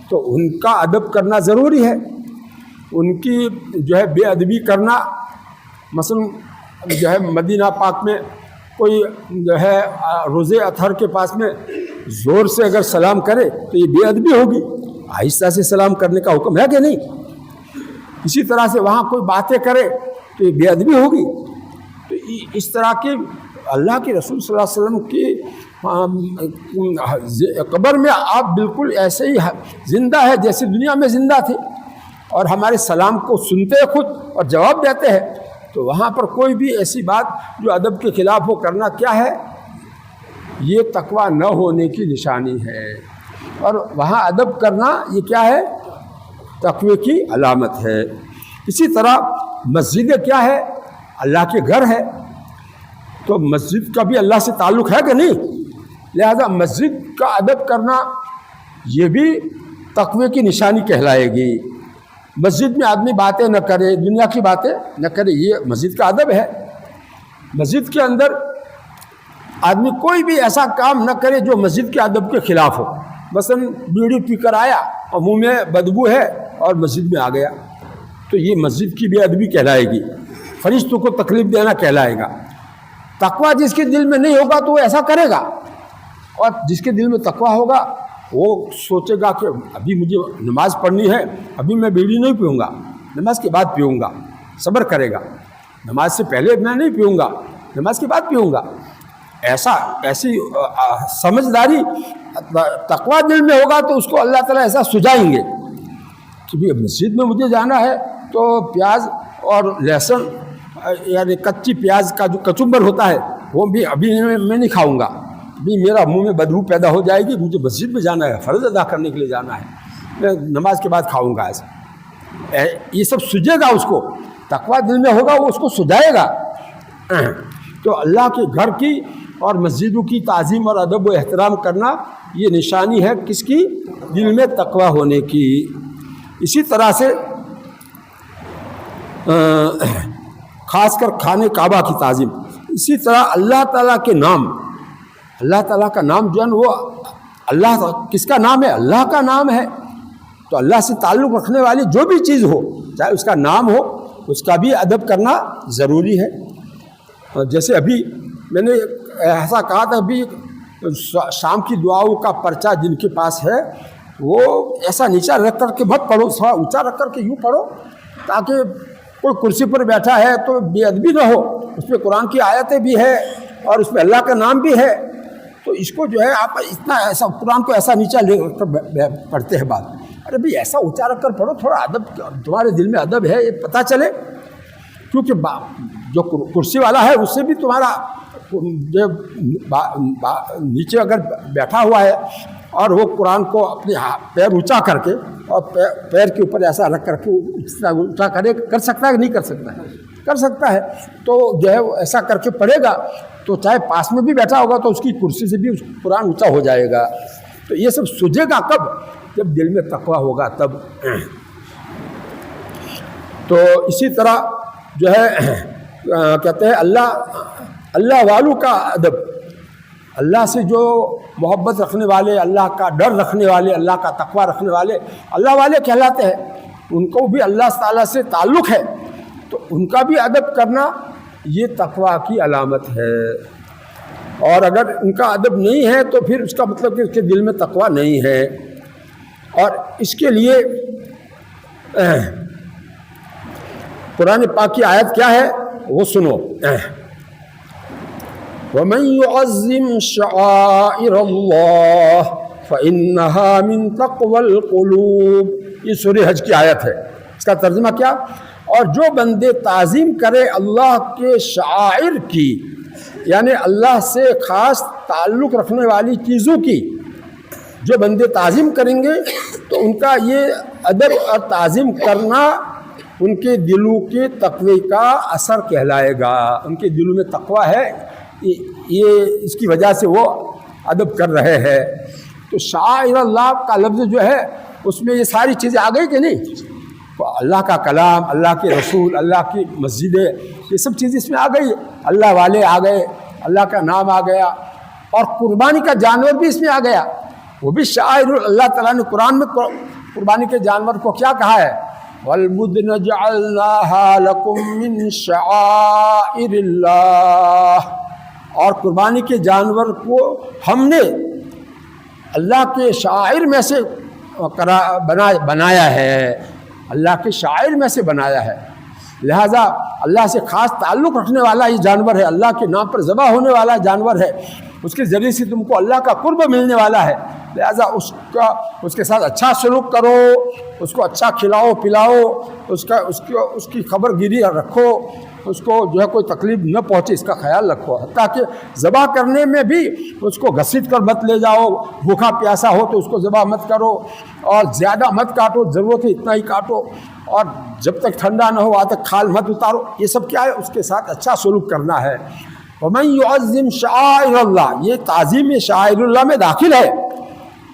تو ان کا ادب کرنا ضروری ہے، ان کی جو ہے بے ادبی کرنا، مثلا جو ہے مدینہ پاک میں کوئی جو ہے روزے اطہر کے پاس میں زور سے اگر سلام کرے تو یہ بے ادبی ہوگی، آہستہ سے سلام کرنے کا حکم ہے کہ نہیں؟ اسی طرح سے وہاں کوئی باتیں کرے تو یہ بے ادبی ہوگی۔ تو اس طرح کی اللہ کے رسول صلی اللہ علیہ وسلم کی قبر میں آپ بالکل ایسے ہی زندہ ہے جیسے دنیا میں زندہ تھے، اور ہمارے سلام کو سنتے خود اور جواب دیتے ہیں، تو وہاں پر کوئی بھی ایسی بات جو ادب کے خلاف ہو کرنا کیا ہے؟ یہ تقویٰ نہ ہونے کی نشانی ہے، اور وہاں ادب کرنا یہ کیا ہے؟ تقوی کی علامت ہے۔ اسی طرح مسجد کیا ہے؟ اللہ کے گھر ہے، تو مسجد کا بھی اللہ سے تعلق ہے کہ نہیں؟ لہذا مسجد کا ادب کرنا یہ بھی تقوی کی نشانی کہلائے گی۔ مسجد میں آدمی باتیں نہ کرے، دنیا کی باتیں نہ کرے، یہ مسجد کا ادب ہے۔ مسجد کے اندر آدمی کوئی بھی ایسا کام نہ کرے جو مسجد کے ادب کے خلاف ہو، مثلا بیڑی پی کر آیا اور منہ میں بدبو ہے اور مسجد میں آ گیا، تو یہ مسجد کی بے ادبی کہلائے گی، فرشتوں کو تکلیف دینا کہلائے گا۔ تقویٰ جس کے دل میں نہیں ہوگا تو وہ ایسا کرے گا، اور جس کے دل میں تقویٰ ہوگا وہ سوچے گا کہ ابھی مجھے نماز پڑھنی ہے، ابھی میں بیڑی نہیں پیوں گا، نماز کے بعد پیوں گا، صبر کرے گا، نماز سے پہلے میں نہیں پیوں گا، نماز کے بعد پیوں گا۔ ایسی سمجھداری تقویٰ دل میں ہوگا تو اس کو اللہ تعالیٰ ایسا سجائیں گے کہ بھی مسجد میں مجھے جانا ہے تو پیاز اور لہسن یعنی کچی پیاز کا جو کچمبر ہوتا ہے وہ بھی ابھی میں نہیں کھاؤں گا، ابھی میرا منہ میں بدبو پیدا ہو جائے گی، مجھے مسجد میں جانا ہے، فرض ادا کرنے کے لیے جانا ہے، میں نماز کے بعد کھاؤں گا۔ ایسا یہ سب سجے گا، اس کو تقویٰ دل میں ہوگا، وہ اس کو سجائے گا۔ تو اللہ کے گھر کی اور مسجدوں کی تعظیم اور ادب و احترام کرنا یہ نشانی ہے کس کی؟ دل میں تقویٰ ہونے کی۔ اسی طرح سے خاص کر خانہ کعبہ کی تعظیم، اسی طرح اللہ تعالیٰ کے نام، اللہ تعالیٰ کا نام جو ہے وہ اللہ کس کا نام ہے؟ اللہ کا نام ہے، تو اللہ سے تعلق رکھنے والی جو بھی چیز ہو، چاہے اس کا نام ہو، اس کا بھی ادب کرنا ضروری ہے۔ جیسے ابھی میں نے ایسا کہا تھا، ابھی شام کی دعاؤں کا پرچہ جن کے پاس ہے وہ ایسا نیچا رکھ کر کے مت پڑھو، تھوڑا اونچا رکھ کر کے یوں پڑھو تاکہ کوئی کرسی پر بیٹھا ہے تو بے ادبی نہ ہو، اس میں قرآن کی آیتیں بھی ہے اور اس میں اللہ کا نام بھی ہے، تو اس کو جو ہے آپ اتنا ایسا قرآن کو ایسا نیچا لے کر پڑھتے ہیں بات، ارے بھائی ایسا اونچا رکھ کر پڑھو، تھوڑا ادب، تمہارے دل میں ادب ہے یہ پتہ چلے۔ کیونکہ جو کرسی والا ہے اس سے بھی تمہارا جو نیچے اگر بیٹھا ہوا ہے اور وہ قرآن کو اپنے پیر اونچا کر کے اور پیر کے اوپر ایسا رکھ کر کے اونچا کر سکتا ہے کہ نہیں کر سکتا ہے؟ کر سکتا ہے. تو جو ہے ایسا کر کے پڑھے گا تو چاہے پاس میں بھی بیٹھا ہوگا تو اس کی کرسی سے بھی قرآن اونچا ہو جائے گا. تو یہ سب سوجے گا کب؟ جب دل میں تقویٰ ہوگا تب. تو اسی طرح جو ہے کہتے ہیں اللہ والوں کا ادب، اللہ سے جو محبت رکھنے والے، اللہ کا ڈر رکھنے والے، اللہ کا تقویٰ رکھنے والے اللہ والے کہلاتے ہیں. ان کو بھی اللہ تعالیٰ سے تعلق ہے تو ان کا بھی ادب کرنا یہ تقویٰ کی علامت ہے. اور اگر ان کا ادب نہیں ہے تو پھر اس کا مطلب کہ اس کے دل میں تقویٰ نہیں ہے. اور اس کے لیے قرآن پاک کی آیت کیا ہے وہ سنو. وَمَن يُعَظِّمْ شَعَائِرَ اللَّهِ فَإِنَّهَا مِن تَقْوَى الْقُلُوبِ، یہ سورہ حج کی آیت ہے. اس کا ترجمہ کیا؟ اور جو بندے تعظیم کرے اللہ کے شعائر کی، یعنی اللہ سے خاص تعلق رکھنے والی چیزوں کی، جو بندے تعظیم کریں گے تو ان کا یہ ادب اور تعظیم کرنا ان کے دلوں کے تقوی کا اثر کہلائے گا. ان کے دلوں میں تقوی ہے، یہ اس کی وجہ سے وہ ادب کر رہے ہیں. تو شعائر اللہ کا لفظ جو ہے اس میں یہ ساری چیزیں آ گئی کہ نہیں؟ اللہ کا کلام، اللہ کے رسول، اللہ کی مسجدیں، یہ سب چیزیں اس میں آ گئی. اللہ والے آ گئے، اللہ کا نام آ گیا، اور قربانی کا جانور بھی اس میں آ گیا. وہ بھی شعائر اللہ تعالیٰ نے قرآن میں قربانی کے جانور کو کیا کہا ہے؟ وَالْبُدْنَ جَعَلْنَاهَا لَكُم مِّن شَعَائِرِ اللَّهِ، اور قربانی کے جانور کو ہم نے اللہ کے شاعر میں سے بنایا ہے، اللہ کے شاعر میں سے بنایا ہے. لہذا اللہ سے خاص تعلق رکھنے والا یہ جانور ہے، اللہ کے نام پر ذبح ہونے والا جانور ہے، اس کے ذریعے سے تم کو اللہ کا قرب ملنے والا ہے. لہذا اس کے ساتھ اچھا سلوک کرو، اس کو اچھا کھلاؤ پلاؤ، اس کی خبر گیری رکھو، اس کو جو ہے کوئی تکلیف نہ پہنچے اس کا خیال رکھو. حتیٰ کہ ذبح کرنے میں بھی اس کو گھسیٹ کر مت لے جاؤ، بھوکا پیاسا ہو تو اس کو ذبح مت کرو، اور زیادہ مت کاٹو، ضرورت ہے اتنا ہی کاٹو، اور جب تک ٹھنڈا نہ ہو وہاں تک کھال مت اتارو. یہ سب کیا ہے؟ اس کے ساتھ اچھا سلوک کرنا ہے. وَمَن يُعَظِّمْ شَعَائِرَ اللَّهِ، یہ تعظیم شعائر اللہ میں داخل ہے.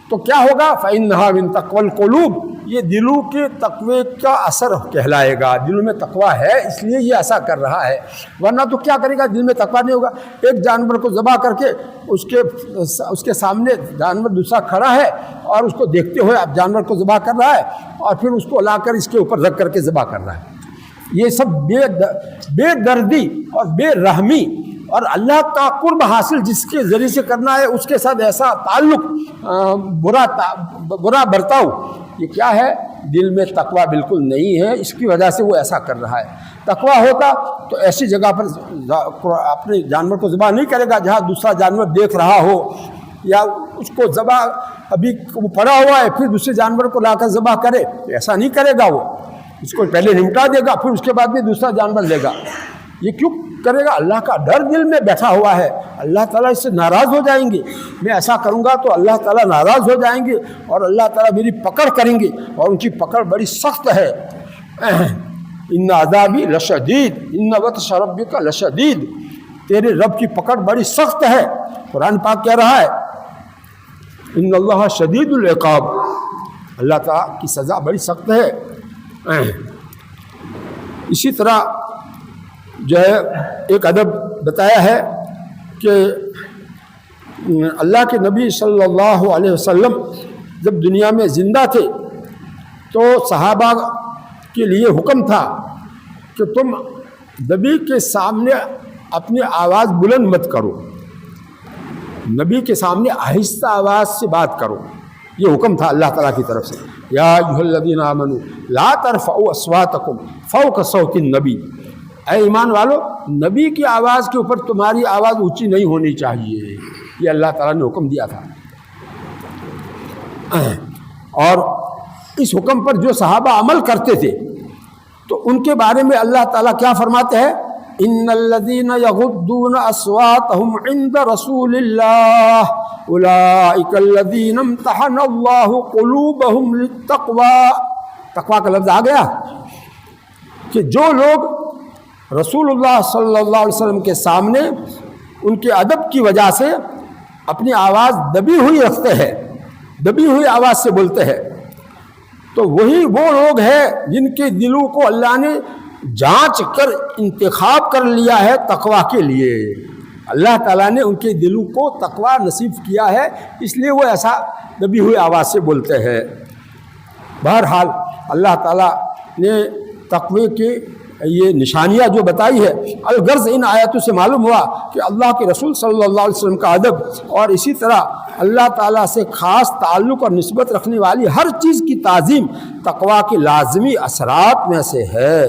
تو کیا ہوگا؟ فَإِنَّهَا مِن تَقْوَى الْقُلُوبِ، یہ دلوں کے تقوی کا اثر کہلائے گا. دلوں میں تقوی ہے اس لیے یہ ایسا کر رہا ہے، ورنہ تو کیا کرے گا؟ دل میں تقوی نہیں ہوگا. ایک جانور کو ذبح کر کے اس کے سامنے جانور دوسرا کھڑا ہے اور اس کو دیکھتے ہوئے اب جانور کو ذبح کر رہا ہے، اور پھر اس کو لا کر اس کے اوپر رکھ کر کے ذبح کر رہا ہے. یہ سب بے دردی اور بے رحمی اور اللہ کا قرب حاصل جس کے ذریعے سے کرنا ہے اس کے ساتھ ایسا تعلق، برا برتاؤ، یہ کیا ہے؟ دل میں تقوی بالکل نہیں ہے، اس کی وجہ سے وہ ایسا کر رہا ہے. تقوی ہوتا تو ایسی جگہ پر اپنے جانور کو ذبح نہیں کرے گا جہاں دوسرا جانور دیکھ رہا ہو، یا اس کو ذبح ابھی وہ پڑا ہوا ہے پھر دوسرے جانور کو لا کر ذبح کرے، ایسا نہیں کرے گا. وہ اس کو پہلے نمٹا دے گا، پھر اس کے بعد بھی دوسرا جانور لے گا. یہ کیوں کرے گا؟ اللہ کا ڈر دل میں بیٹھا ہوا ہے. اللہ تعالیٰ اس سے ناراض ہو جائیں گے، میں ایسا کروں گا تو اللہ تعالیٰ ناراض ہو جائیں گے اور اللہ تعالیٰ میری پکڑ کریں گے، اور ان کی پکڑ بڑی سخت ہے. ان عذابی لشدید ان بطش ربک لشدید، تیرے رب کی پکڑ بڑی سخت ہے. قرآن پاک کہہ رہا ہے ان اللہ شدید العقاب، اللہ تعالیٰ کی سزا بڑی سخت ہے. اسی طرح جو ہے ایک ادب بتایا ہے کہ اللہ کے نبی صلی اللہ علیہ وسلم جب دنیا میں زندہ تھے تو صحابہ کے لیے حکم تھا کہ تم نبی کے سامنے اپنی آواز بلند مت کرو، نبی کے سامنے آہستہ آواز سے بات کرو. یہ حکم تھا اللہ تعالیٰ کی طرف سے. یا ایھا الذین آمنوا لا ترفعوا اصواتکم فوق صوت النبی، اے ایمان والو نبی کی آواز کے اوپر تمہاری آواز اونچی نہیں ہونی چاہیے. یہ اللہ تعالیٰ نے حکم دیا تھا. اور اس حکم پر جو صحابہ عمل کرتے تھے تو ان کے بارے میں اللہ تعالیٰ کیا فرماتے ہیں؟ ان الذین یغضون اصواتهم عند رسول اللہ اولئک الذین امتحن اللہ قلوبهم للتقوی. تقوی کا لفظ آ گیا کہ جو لوگ رسول اللہ صلی اللہ علیہ وسلم کے سامنے ان کے ادب کی وجہ سے اپنی آواز دبی ہوئی رکھتے ہیں، دبی ہوئی آواز سے بولتے ہیں، تو وہی وہ لوگ ہیں جن کے دلوں کو اللہ نے جانچ کر انتخاب کر لیا ہے تقوی کے لیے. اللہ تعالیٰ نے ان کے دلوں کو تقوی نصیب کیا ہے، اس لیے وہ ایسا دبی ہوئی آواز سے بولتے ہیں. بہرحال اللہ تعالیٰ نے تقوی کے یہ نشانیاں جو بتائی ہے، الغرض ان آیاتوں سے معلوم ہوا کہ اللہ کے رسول صلی اللہ علیہ وسلم کا ادب اور اسی طرح اللہ تعالیٰ سے خاص تعلق اور نسبت رکھنے والی ہر چیز کی تعظیم تقوی کے لازمی اثرات میں سے ہے.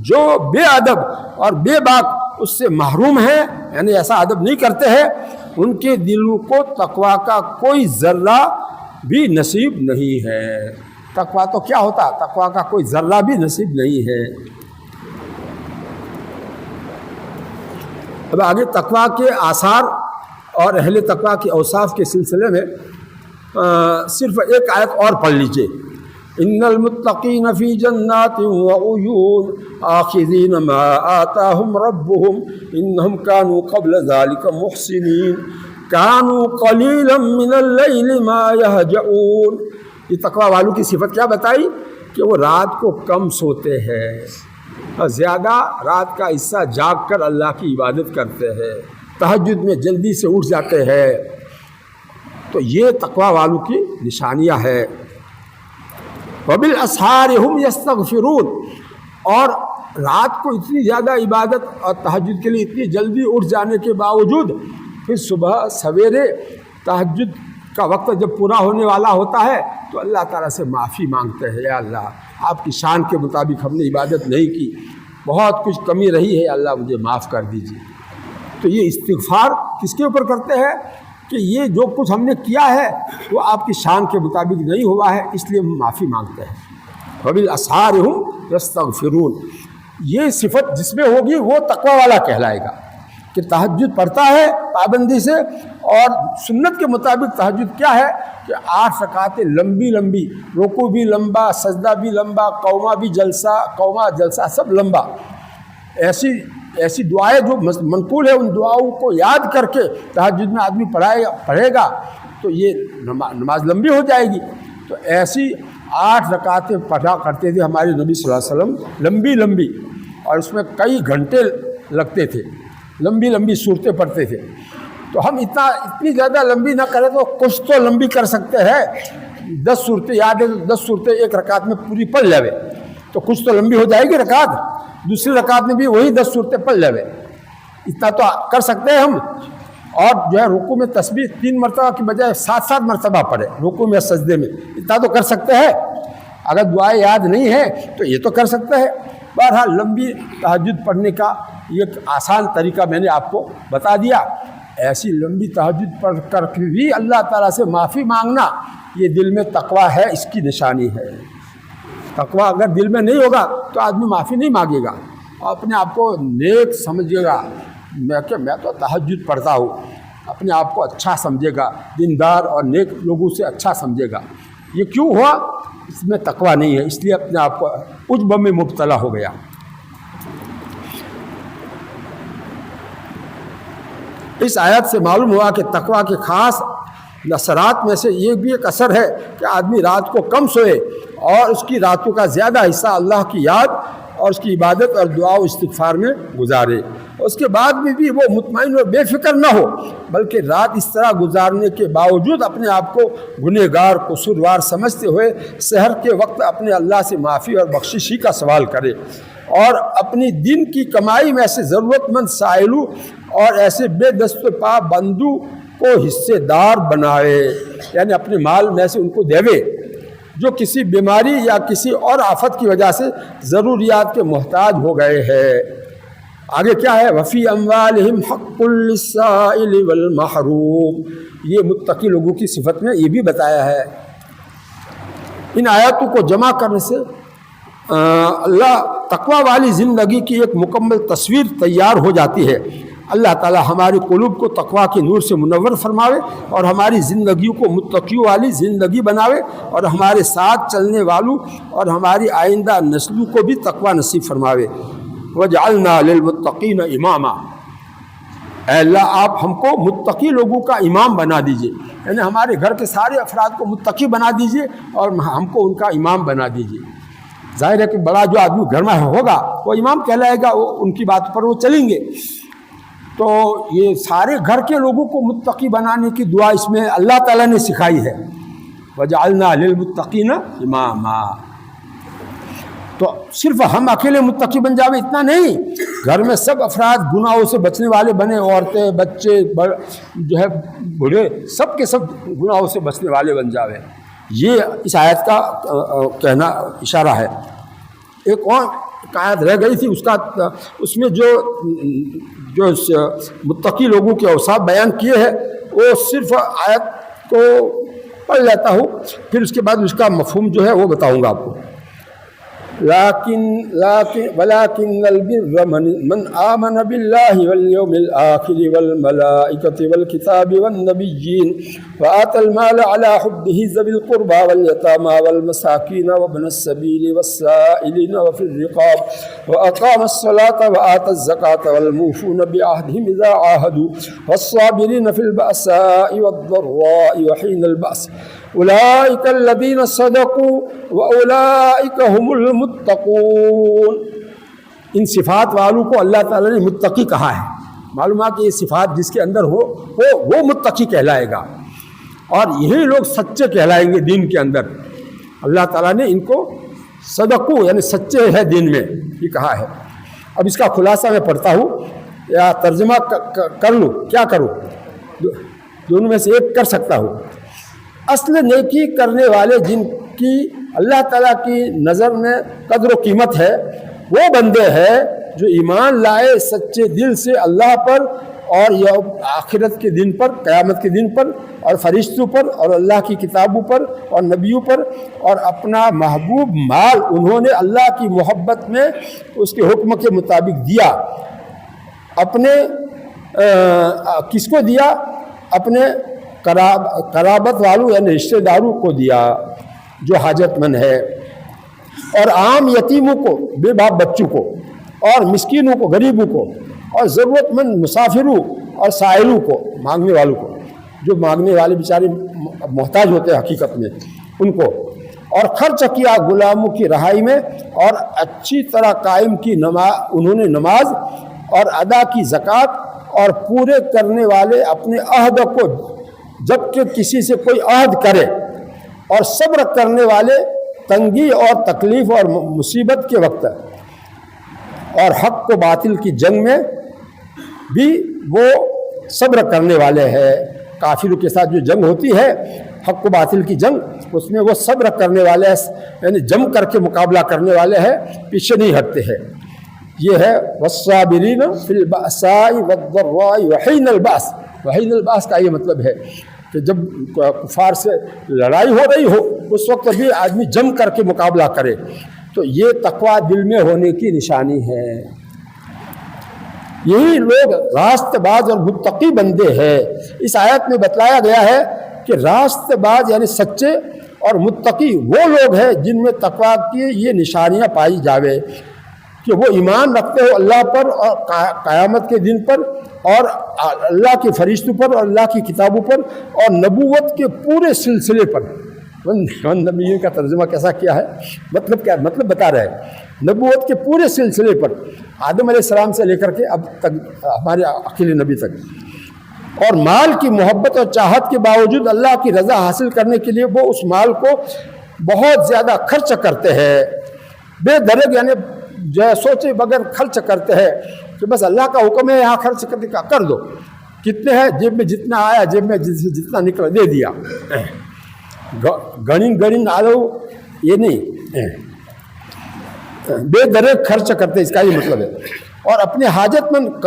جو بے ادب اور بے باک اس سے محروم ہیں، یعنی ایسا ادب نہیں کرتے ہیں، ان کے دلوں کو تقوی کا کوئی ذرہ بھی نصیب نہیں ہے. تقوی تو کیا ہوتا؟ تقوی کا کوئی ذرہ بھی نصیب نہیں ہے. اب آگے تقوی کے آثار اور اہل تقوی کے اوصاف کے سلسلے میں صرف ایک آیت اور پڑھ لیجئے. ان المتقین فی جنات وعیون آخذین ما آتاہم ربہم انہم کانوا قبل ذلک محسنین کانوا قلیلا من اللیل ما یہجعون. یہ تقوی والوں کی صفت کیا بتائی؟ کہ وہ رات کو کم سوتے ہیں اور زیادہ رات کا حصہ جاگ کر اللہ کی عبادت کرتے ہیں، تہجد میں جلدی سے اٹھ جاتے ہیں. تو یہ تقوی والوں کی نشانیاں ہے. وبالاسحار ہم یستغفرون، اور رات کو اتنی زیادہ عبادت اور تہجد کے لیے اتنی جلدی اٹھ جانے کے باوجود پھر صبح سویرے تہجد کا وقت جب پورا ہونے والا ہوتا ہے تو اللہ تعالیٰ سے معافی مانگتے ہیں، یا اللہ آپ کی شان کے مطابق ہم نے عبادت نہیں کی، بہت کچھ کمی رہی ہے، اللہ مجھے معاف کر دیجیے. تو یہ استغفار کس کے اوپر کرتے ہیں؟ کہ یہ جو کچھ ہم نے کیا ہے وہ آپ کی شان کے مطابق نہیں ہوا ہے، اس لیے ہم معافی مانگتے ہیں. وبالاسحار ہم یستغفرون، یہ صفت جس میں ہوگی وہ تقوی والا کہلائے گا کہ تہجد پڑھتا ہے پابندی سے. اور سنت کے مطابق تہجد کیا ہے کہ 8 رکعتیں لمبی لمبی، رکوع بھی لمبا، سجدہ بھی لمبا، قومہ بھی جلسہ، قومہ جلسہ سب لمبا. ایسی دعائیں جو منقول ہے، ان دعاؤں کو یاد کر کے تہجد میں آدمی پڑھے گا تو یہ نماز لمبی ہو جائے گی. تو ایسی 8 رکعتیں پڑھا کرتے تھے ہمارے نبی صلی اللہ علیہ وسلم، لمبی لمبی، اور اس میں کئی گھنٹے لگتے تھے، لمبی لمبی صورتیں پڑھتے تھے. تو ہم اتنی زیادہ لمبی نہ کریں تو کچھ تو لمبی کر سکتے ہیں. 10 صورتیں یاد ہے تو 10 صورتیں ایک رکعت میں پوری پڑھ لیوے تو کچھ تو لمبی ہو جائے گی رکعت. دوسری رکعت میں بھی وہی 10 صورتیں پڑھ لیوے، اتنا تو کر سکتے ہیں ہم. اور جو ہے رکوع میں تسبیح 3 مرتبہ کی بجائے 7 مرتبہ پڑھے رکوع میں سجدے میں، اتنا تو کر سکتے ہیں. اگر دعائیں یاد نہیں ہے تو یہ تو کر سکتے ہیں. بہرحال لمبی تہجد پڑھنے کا ایک آسان طریقہ میں نے آپ کو بتا دیا. ایسی لمبی تہجد پڑھ کر بھی اللہ تعالیٰ سے معافی مانگنا یہ دل میں تقوی ہے، اس کی نشانی ہے. تقوی اگر دل میں نہیں ہوگا تو آدمی معافی نہیں مانگے گا اور اپنے آپ کو نیک سمجھے گا. میں تو تہجد پڑھتا ہوں، اپنے آپ کو اچھا سمجھے گا، دیندار اور نیک لوگوں سے اچھا سمجھے گا. یہ کیوں ہوا؟ اس میں تقوی نہیں ہے، اس لیے اپنے آپ کو عجب میں مبتلا ہو گیا. اس آیت سے معلوم ہوا کہ تقوی کے خاص اثرات میں سے یہ بھی ایک اثر ہے کہ آدمی رات کو کم سوئے اور اس کی راتوں کا زیادہ حصہ اللہ کی یاد اور اس کی عبادت اور دعا و استغفار میں گزارے. اس کے بعد بھی وہ مطمئن اور بے فکر نہ ہو، بلکہ رات اس طرح گزارنے کے باوجود اپنے آپ کو گنہگار قصوروار سمجھتے ہوئے سحر کے وقت اپنے اللہ سے معافی اور بخششی کا سوال کرے اور اپنی دن کی کمائی میں ایسے ضرورت مند سائلوں اور ایسے بے دست و پا بندو کو حصے دار بنائے، یعنی اپنے مال میں سے ان کو دیوے جو کسی بیماری یا کسی اور آفت کی وجہ سے ضروریات کے محتاج ہو گئے ہیں. آگے کیا ہے؟ وفی اموالہم حق للسائل والمحروم. یہ متقی لوگوں کی صفت میں یہ بھی بتایا ہے. ان آیاتوں کو جمع کرنے سے اللہ تقوی والی زندگی کی ایک مکمل تصویر تیار ہو جاتی ہے۔ اللہ تعالی ہمارے قلوب کو تقوی کے نور سے منور فرماوے اور ہماری زندگیوں کو متقیوں والی زندگی بناوے، اور ہمارے ساتھ چلنے والوں اور ہماری آئندہ نسلوں کو بھی تقوی نصیب فرماوے۔ وَجْعَلْنَا لِلْمُتَّقِينَ إِمَامًا، اے اللہ آپ ہم کو متقی لوگوں کا امام بنا دیجئے، یعنی ہمارے گھر کے سارے افراد کو متقی بنا دیجئے اور ہم کو ان کا امام بنا دیجئے۔ ظاہر ہے کہ بڑا جو آدمی گھر میں ہوگا وہ امام کہلائے گا، وہ ان کی بات پر وہ چلیں گے۔ تو یہ سارے گھر کے لوگوں کو متقی بنانے کی دعا اس میں اللہ تعالیٰ نے سکھائی ہے، وَجَعَلْنَا لِلْمُتَّقِينَ إِمَامًا۔ تو صرف ہم اکیلے متقی بن جاوے اتنا نہیں، گھر میں سب افراد گناہوں سے بچنے والے بنے، عورتیں، بچے، جو ہے بوڑھے، سب کے سب گناہوں سے بچنے والے بن جاوے۔ یہ اس آیت کا کہنا اشارہ ہے۔ ایک اور آیت رہ گئی تھی، اس میں جو متقی لوگوں کے اوصاف بیان کیے ہیں وہ صرف آیت کو پڑھ لیتا ہوں، پھر اس کے بعد اس کا مفہوم جو ہے وہ بتاؤں گا آپ کو۔ ولكن البر من آمن بالله واليوم الآخر والملائكة والكتاب والنبيين وآتى المال على حبه ذوي القربى واليتامى والمساكين وابن السبيل والسائلين وفي الرقاب وأقام الصلاة وآتى الزكاة والموفون بعهدهم إذا عاهدوا والصابرين في البأساء والضراء وحين البأس اولئک الذین صدقوا واولئک هم المتقون۔ ان صفات والوں کو اللہ تعالیٰ نے متقی کہا ہے۔ معلوم ہے کہ یہ صفات جس کے اندر ہو وہ متقی کہلائے گا، اور یہی لوگ سچے کہلائیں گے دین کے اندر۔ اللہ تعالیٰ نے ان کو صدقو یعنی سچے ہے دین میں یہ کہا ہے۔ اب اس کا خلاصہ میں پڑھتا ہوں یا ترجمہ کر لوں، کیا کروں، دونوں میں سے ایک کر سکتا ہوں۔ اصل نیکی کرنے والے جن کی اللہ تعالیٰ کی نظر میں قدر و قیمت ہے وہ بندے ہیں جو ایمان لائے سچے دل سے اللہ پر اور یوم آخرت کے دن پر، قیامت کے دن پر، اور فرشتوں پر اور اللہ کی کتابوں پر اور نبیوں پر، اور اپنا محبوب مال انہوں نے اللہ کی محبت میں اس کے حکم کے مطابق دیا۔ اپنے کس کو دیا؟ اپنے قرابت والوں یعنی رشتہ داروں کو دیا جو حاجت مند ہے، اور عام یتیموں کو، بے باپ بچوں کو، اور مسکینوں کو، غریبوں کو، اور ضرورت مند مسافروں اور سائلوں کو، مانگنے والوں کو، جو مانگنے والے بیچارے محتاج ہوتے ہیں حقیقت میں، ان کو، اور خرچ کیا غلاموں کی رہائی میں، اور اچھی طرح قائم کی انہوں نے نماز اور ادا کی زکوٰۃ، اور پورے کرنے والے اپنے عہد کو جب کہ کسی سے کوئی عہد کرے، اور صبر کرنے والے تنگی اور تکلیف اور مصیبت کے وقت، اور حق و باطل کی جنگ میں بھی وہ صبر کرنے والے ہیں۔ کافروں کے ساتھ جو جنگ ہوتی ہے حق و باطل کی جنگ، اس میں وہ صبر کرنے والے یعنی جم کر کے مقابلہ کرنے والے ہیں، پیچھے نہیں ہٹتے ہیں۔ یہ ہے والصابرین فی البأساء والضراء وحین البأس۔ وحین البأس کا یہ مطلب ہے کہ جب کفار سے لڑائی ہو رہی ہو اس وقت بھی آدمی جم کر کے مقابلہ کرے، تو یہ تقوی دل میں ہونے کی نشانی ہے۔ یہی لوگ راست باز اور متقی بندے ہیں۔ اس آیت میں بتلایا گیا ہے کہ راست باز یعنی سچے اور متقی وہ لوگ ہیں جن میں تقوی کی یہ نشانیاں پائی جاوے کہ وہ ایمان رکھتے ہو اللہ پر اور قیامت کے دن پر، اور اللہ کے فرشتوں پر اور اللہ کی کتابوں پر، اور نبوت کے پورے سلسلے پر۔ نبی کا ترجمہ کیسا کیا ہے، مطلب کیا، مطلب بتا رہے ہیں نبوت کے پورے سلسلے پر، آدم علیہ السلام سے لے کر کے اب تک ہمارے آخری نبی تک، اور مال کی محبت اور چاہت کے باوجود اللہ کی رضا حاصل کرنے کے لیے وہ اس مال کو بہت زیادہ خرچ کرتے ہیں، بے درگ یعنی جو ہے سوچے بغیر خرچ کرتے ہیں کہ بس اللہ کا حکم ہے یہاں خرچ کرنے کا، کر دو، کتنے ہیں جیب میں جتنا آیا، جیب میں جتنا نکلا دے دیا، گڑن آلو یہ نہیں، بے درگ خرچ کرتے، اس کا یہ مطلب ہے۔ اور اپنے حاجت مند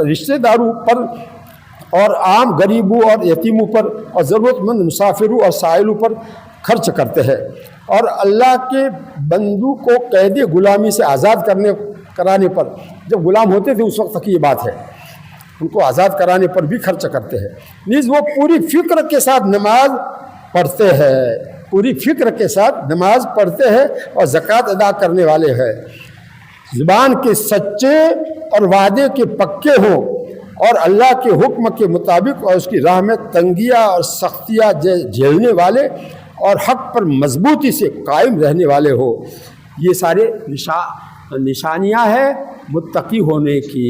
رشتہ داروں پر اور عام غریبوں اور یتیموں پر اور ضرورت مند مسافروں اور سائلوں پر خرچ کرتے ہیں، اور اللہ کے بندوں کو قید غلامی سے آزاد کرانے پر، جب غلام ہوتے تھے اس وقت تک یہ بات ہے، ان کو آزاد کرانے پر بھی خرچ کرتے ہیں۔ نیز وہ پوری فکر کے ساتھ نماز پڑھتے ہیں، پوری فکر کے ساتھ نماز پڑھتے ہیں اور زکوٰۃ ادا کرنے والے ہیں، زبان کے سچے اور وعدے کے پکے ہوں، اور اللہ کے حکم کے مطابق اور اس کی راہ میں تنگیاں اور سختیاں جھیلنے والے اور حق پر مضبوطی سے قائم رہنے والے ہو۔ یہ سارے نشانیاں ہیں متقی ہونے کی۔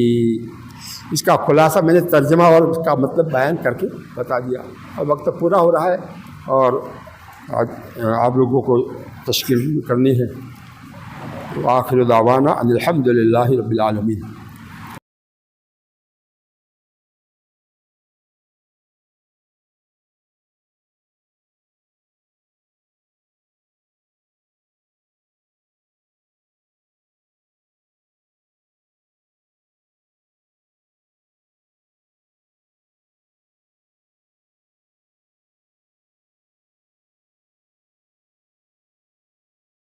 اس کا خلاصہ میں نے ترجمہ اور اس کا مطلب بیان کر کے بتا دیا۔ اب وقت پورا ہو رہا ہے اور آپ لوگوں کو تشکیل کرنی ہے۔ آخر دعوانا ان الحمد للہ رب العالمین۔